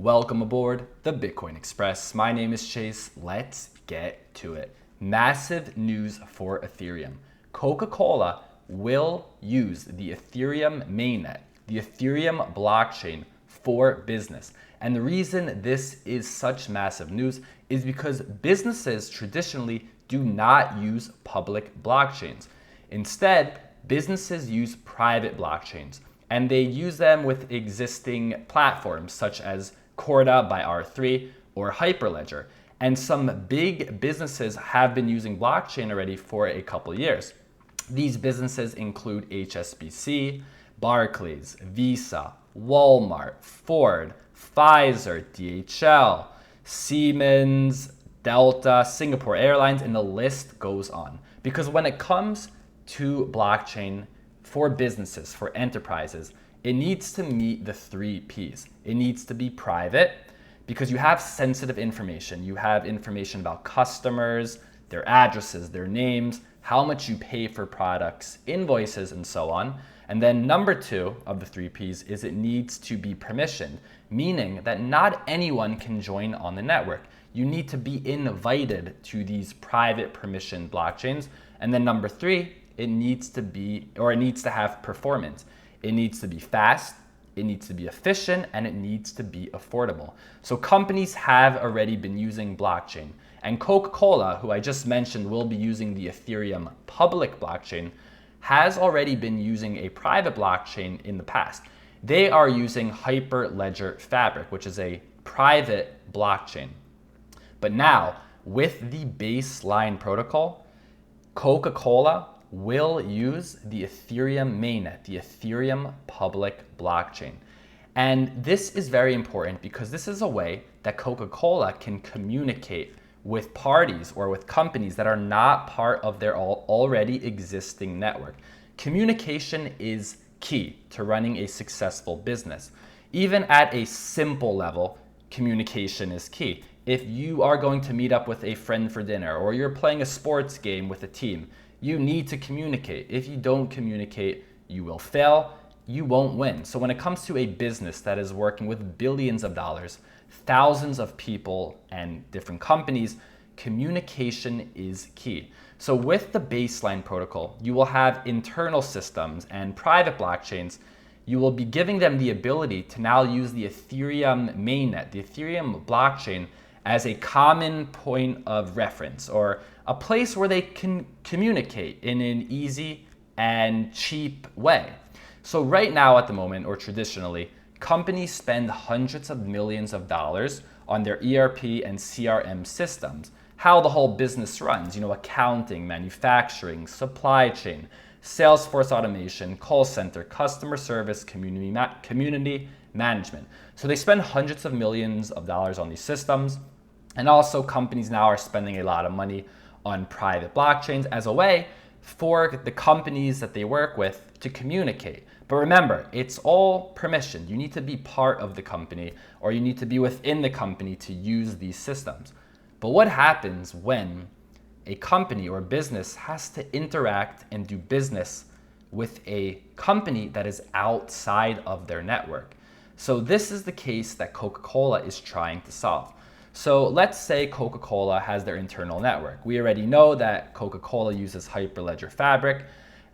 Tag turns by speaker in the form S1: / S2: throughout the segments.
S1: Welcome aboard the Bitcoin Express. My name is Chase. Let's get to it. Massive news for Ethereum. Coca-Cola will use the Ethereum mainnet, the Ethereum blockchain for business. And the reason this is such massive news is because businesses traditionally do not use public blockchains. Instead, businesses use private blockchains, and they use them with existing platforms such as Corda by R3 or Hyperledger. And some big businesses have been using blockchain already for a couple of years. These businesses include HSBC, Barclays, Visa, Walmart, Ford, Pfizer, DHL, Siemens, Delta, Singapore Airlines, and the list goes on. Because when it comes to blockchain for businesses, for enterprises, it needs to meet the 3 Ps. It needs to be private because you have sensitive information. You have information about customers, their addresses, their names, how much you pay for products, invoices, and so on. And then number 2 of the 3 Ps is it needs to be permissioned, meaning that not anyone can join on the network. You need to be invited to these private permissioned blockchains. And then number 3, it needs to have performance. It needs to be fast, it needs to be efficient, and it needs to be affordable. So companies have already been using blockchain. And Coca-Cola, who I just mentioned will be using the Ethereum public blockchain, has already been using a private blockchain in the past. They are using Hyperledger Fabric, which is a private blockchain. But now, with the baseline protocol, Coca-Cola will use the Ethereum mainnet, the Ethereum public blockchain. And this is very important because this is a way that Coca-Cola can communicate with parties or with companies that are not part of their already existing network. Communication is key to running a successful business. Even at a simple level, communication is key. If you are going to meet up with a friend for dinner or you're playing a sports game with a team, you need to communicate. If you don't communicate, you will fail, you won't win. So when it comes to a business that is working with billions of dollars, thousands of people and different companies, communication is key. So with the baseline protocol, you will have internal systems and private blockchains. You will be giving them the ability to now use the Ethereum mainnet, the Ethereum blockchain, as a common point of reference or a place where they can communicate in an easy and cheap way. So right now at the moment, or traditionally, companies spend hundreds of millions of dollars on their ERP and CRM systems, how the whole business runs, accounting, manufacturing, supply chain, Salesforce automation, call center, customer service, community management. So they spend hundreds of millions of dollars on these systems. And also companies now are spending a lot of money on private blockchains as a way for the companies that they work with to communicate. But remember, it's all permissioned. You need to be part of the company or you need to be within the company to use these systems. But what happens when a company or business has to interact and do business with a company that is outside of their network? So this is the case that Coca-Cola is trying to solve. So let's say Coca-Cola has their internal network. We already know that Coca-Cola uses Hyperledger Fabric,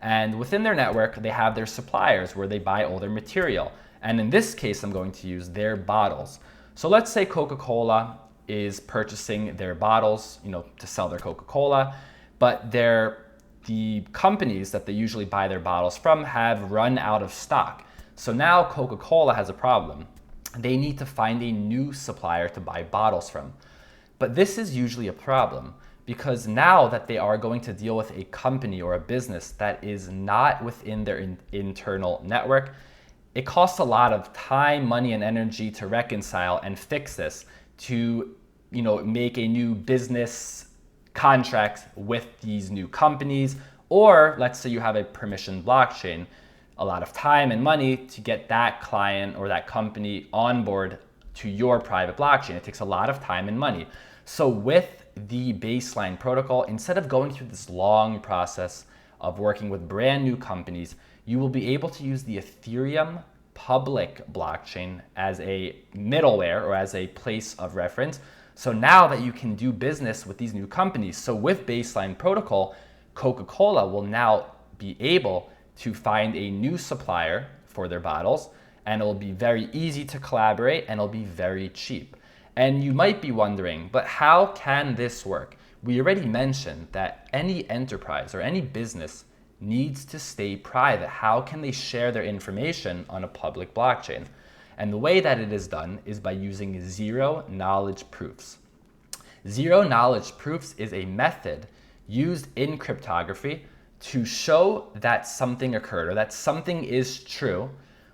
S1: and within their network, they have their suppliers where they buy all their material. And in this case, I'm going to use their bottles. So let's say Coca-Cola is purchasing their bottles, to sell their Coca-Cola, but the companies that they usually buy their bottles from have run out of stock. So now Coca-Cola has a problem. They need to find a new supplier to buy bottles from. But this is usually a problem because now that they are going to deal with a company or a business that is not within their internal network, it costs a lot of time, money, and energy to reconcile and fix this, to make a new business contract with these new companies. Or let's say you have a permissioned blockchain, a lot of time and money to get that client or that company on board to your private blockchain. It takes a lot of time and money. So with the baseline protocol, instead of going through this long process of working with brand new companies, you will be able to use the Ethereum public blockchain as a middleware or as a place of reference. So now that you can do business with these new companies, so with Baseline Protocol, Coca-Cola will now be able to find a new supplier for their bottles, and it will be very easy to collaborate, and it'll be very cheap. And you might be wondering, but how can this work? We already mentioned that any enterprise or any business needs to stay private. How can they share their information on a public blockchain? And the way that it is done is by using zero-knowledge proofs. Zero-knowledge proofs is a method used in cryptography to show that something occurred or that something is true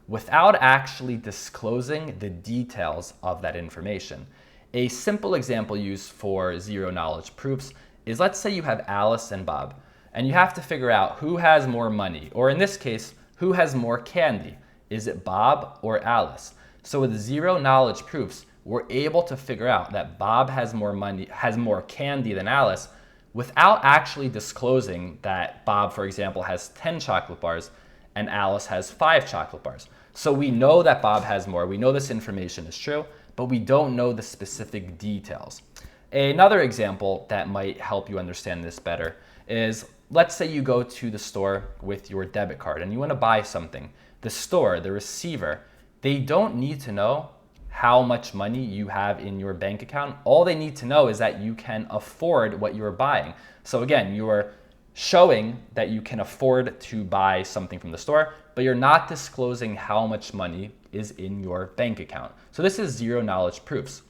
S1: without actually disclosing the details of that information. A simple example used for zero-knowledge proofs is, let's say you have Alice and Bob, and you have to figure out who has more money, or in this case, who has more candy. Is it Bob or Alice? So with zero-knowledge proofs, we're able to figure out that Bob has more money, has more candy than Alice, without actually disclosing that Bob, for example, has 10 chocolate bars and Alice has 5 chocolate bars. So we know that Bob has more. We know this information is true, but we don't know the specific details. Another example that might help you understand this better is, let's say you go to the store with your debit card and you want to buy something. The store, the receiver, they don't need to know how much money you have in your bank account. All they need to know is that you can afford what you're buying. So again, you're showing that you can afford to buy something from the store, but you're not disclosing how much money is in your bank account. So this is zero-knowledge proofs.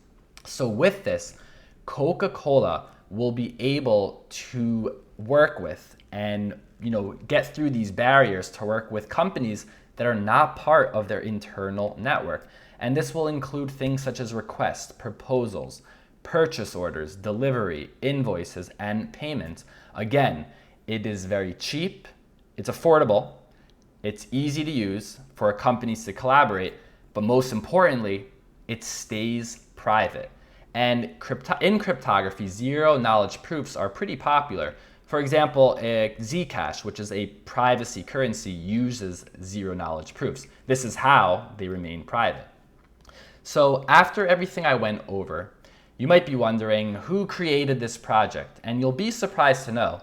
S1: So with this, Coca-Cola will be able to work with and get through these barriers to work with companies that are not part of their internal network. And this will include things such as requests, proposals, purchase orders, delivery, invoices, and payments. Again, it is very cheap, it's affordable, it's easy to use for companies to collaborate, but most importantly, it stays private. And in cryptography, zero-knowledge proofs are pretty popular. For example, Zcash, which is a privacy currency, uses zero-knowledge proofs. This is how they remain private. So after everything I went over, you might be wondering who created this project, and you'll be surprised to know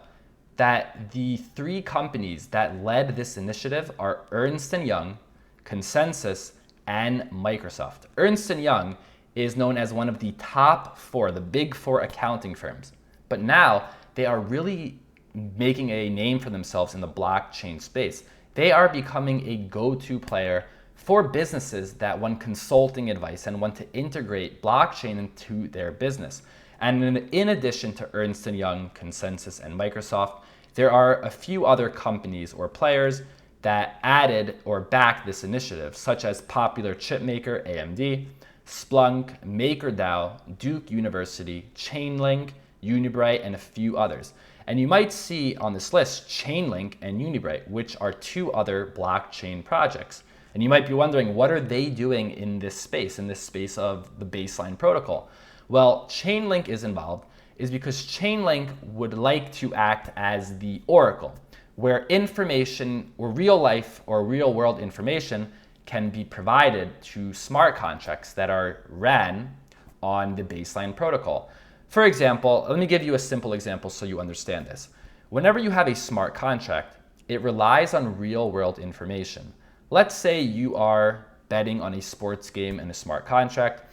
S1: that the 3 companies that led this initiative are Ernst & Young, ConsenSys, and Microsoft. Ernst & Young is known as one of the top 4, the big 4 accounting firms. But now they are really making a name for themselves in the blockchain space. They are becoming a go-to player for businesses that want consulting advice and want to integrate blockchain into their business. And in addition to Ernst & Young, ConsenSys, and Microsoft, there are a few other companies or players that added or backed this initiative, such as popular chipmaker AMD, Splunk, MakerDAO, Duke University, Chainlink, Unibright, and a few others. And you might see on this list Chainlink and Unibright, which are 2 other blockchain projects. And you might be wondering, what are they doing in this space of the Baseline Protocol? Well, Chainlink is involved is because Chainlink would like to act as the oracle, where information or real life or real world information can be provided to smart contracts that are ran on the Baseline Protocol. For example, let me give you a simple example so you understand this. Whenever you have a smart contract, it relies on real world information. Let's say you are betting on a sports game in a smart contract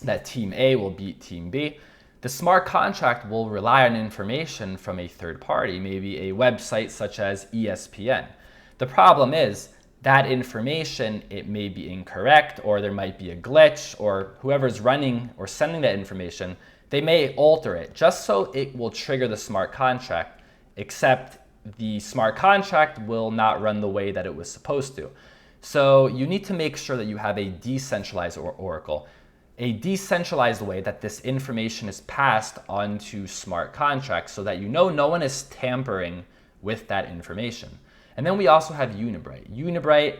S1: that team A will beat team B. The smart contract will rely on information from a third party, maybe a website such as ESPN. The problem is that information, it may be incorrect, or there might be a glitch, or whoever's running or sending that information, they may alter it just so it will trigger the smart contract, except the smart contract will not run the way that it was supposed to. So you need to make sure that you have a decentralized oracle, a decentralized way that this information is passed onto smart contracts so that no one is tampering with that information. And then we also have Unibright. Unibright,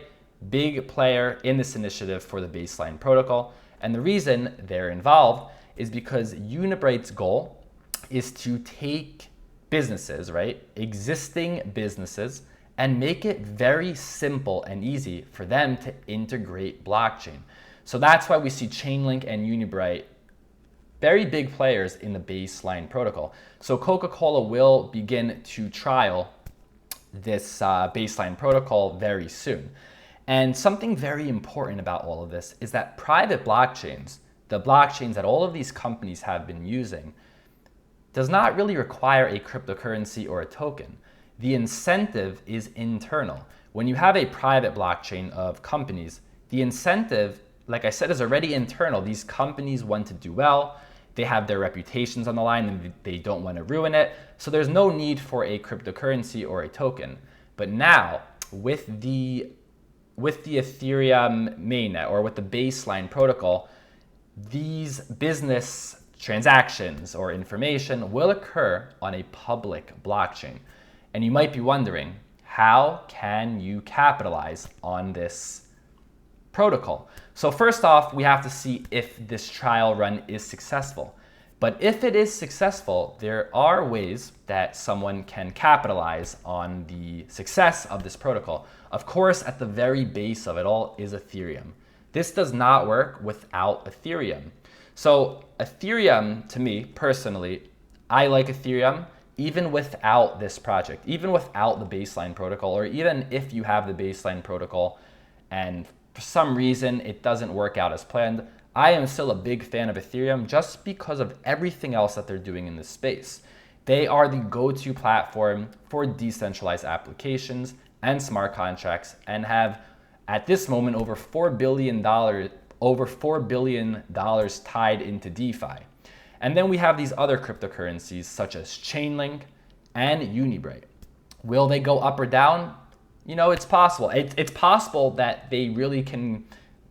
S1: big player in this initiative for the Baseline Protocol. And the reason they're involved is because Unibright's goal is to take businesses, right, existing businesses, and make it very simple and easy for them to integrate blockchain. So that's why we see Chainlink and Unibright, very big players in the baseline protocol. So Coca-Cola will begin to trial this baseline protocol very soon. And something very important about all of this is that private blockchains, the blockchains that all of these companies have been using, does not really require a cryptocurrency or a token. The incentive is internal. When you have a private blockchain of companies, the incentive, like I said, is already internal. These companies want to do well. They have their reputations on the line and they don't want to ruin it. So there's no need for a cryptocurrency or a token. But now, with the Ethereum mainnet or with the baseline protocol, these business transactions or information will occur on a public blockchain. And you might be wondering, how can you capitalize on this protocol? So first off, we have to see if this trial run is successful. But if it is successful, there are ways that someone can capitalize on the success of this protocol. Of course, at the very base of it all is Ethereum. This does not work without Ethereum. So Ethereum, to me personally, I like Ethereum even without this project, even without the baseline protocol, or even if you have the baseline protocol and for some reason it doesn't work out as planned, I am still a big fan of Ethereum just because of everything else that they're doing in this space. They are the go-to platform for decentralized applications and smart contracts and have, at this moment, over $4 billion tied into DeFi. And then we have these other cryptocurrencies such as Chainlink and Unibright. Will they go up or down? You know, it's possible. It's possible that they really can,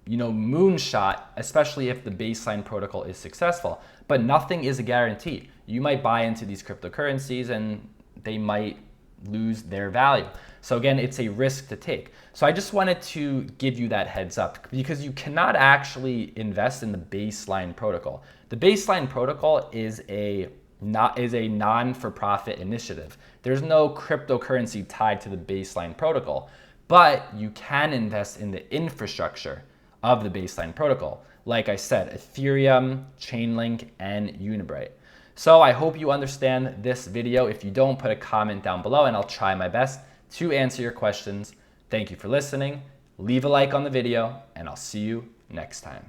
S1: moonshot, especially if the baseline protocol is successful. But nothing is a guarantee. You might buy into these cryptocurrencies and they might lose their value. So again, it's a risk to take. So I just wanted to give you that heads up because you cannot actually invest in the baseline protocol. The baseline protocol is a non-for-profit initiative. There's no cryptocurrency tied to the baseline protocol, but you can invest in the infrastructure of the baseline protocol. Like I said, Ethereum, Chainlink, and Unibright. So I hope you understand this video. If you don't, put a comment down below and I'll try my best to answer your questions. Thank you for listening. Leave a like on the video and I'll see you next time.